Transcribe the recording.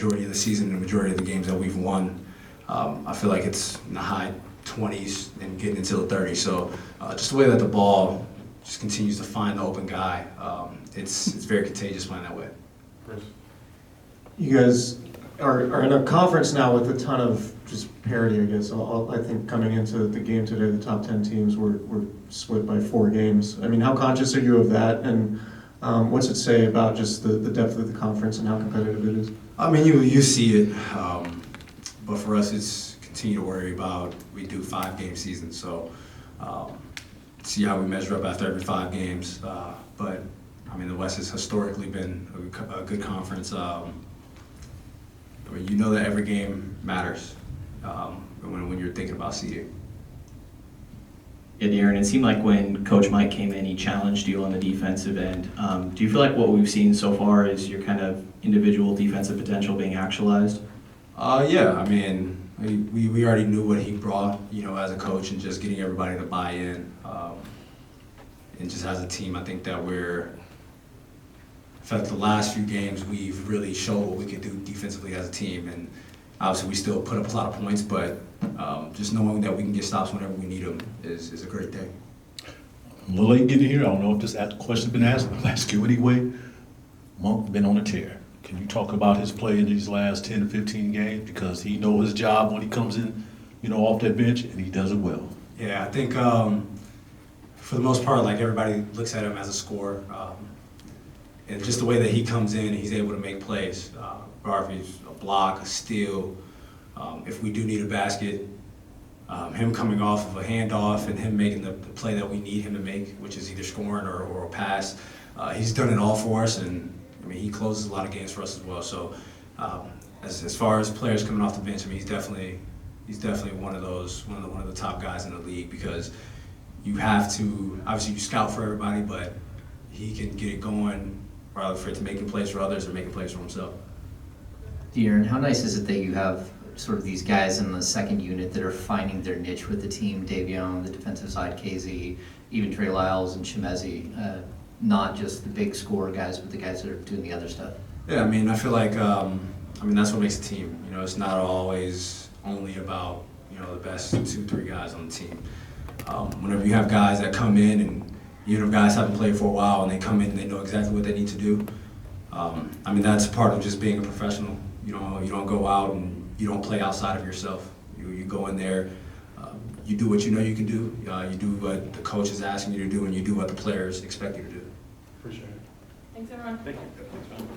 majority of the season and the majority of the games that we've won. I feel like it's in the high 20s and getting into the 30s. So just the way that the ball just continues to find the open guy, it's very contagious playing that way. You guys are in a conference now with a ton of just parity, I guess. I think coming into the game today, the top 10 teams were split by 4 games. I mean, how conscious are you of that? And what's it say about just the depth of the conference and how competitive it is? I mean, you see it, but for us, it's continue to worry about, we do 5-game seasons, so see how we measure up after every 5 games. But I mean, the West has historically been a good conference. I mean, you know that every game matters when you're thinking about seeding. Yeah, DeAaron, it seemed like when Coach Mike came in, he challenged you on the defensive end. Do you feel like what we've seen so far is your kind of individual defensive potential being actualized? Yeah, I mean, we already knew what he brought, as a coach, and just getting everybody to buy in. And just as a team, I think that I feel like the last few games we've really showed what we can do defensively as a team. And obviously we still put up a lot of points, but just knowing that we can get stops whenever we need them is a great thing. I'm a little late getting here. I don't know if this question's been asked, but I'll ask you anyway. Monk been on a tear. Can you talk about his play in these last 10 to 15 games? Because he knows his job when he comes in, off that bench, and he does it well. Yeah, I think for the most part, like, everybody looks at him as a scorer. And just the way that he comes in, he's able to make plays. Harvey's a block, a steal. If we do need a basket, him coming off of a handoff and him making the play that we need him to make, which is either scoring or a pass. He's done it all for us, and I mean, he closes a lot of games for us as well. So as far as players coming off the bench, I mean, he's definitely one of the top guys in the league, because you have to, obviously you scout for everybody, but he can get it going, rather for it to making plays for others or making plays for himself. DeAaron, how nice is it that you have sort of these guys in the second unit that are finding their niche with the team? Davion on the defensive side, KZ, even Trey Lyles and Chimezie, not just the big scorer guys, but the guys that are doing the other stuff. Yeah, I mean, I feel like, that's what makes a team. It's not always only about, the best 2-3 guys on the team. Whenever you have guys that come in, and even if guys haven't played for a while and they come in and they know exactly what they need to do, I mean, that's part of just being a professional. You don't go out and you don't play outside of yourself. You go in there, you do what you know you can do, you do what the coach is asking you to do, and you do what the players expect you to do. Appreciate it. Thanks, everyone. Thank you. Thanks, man.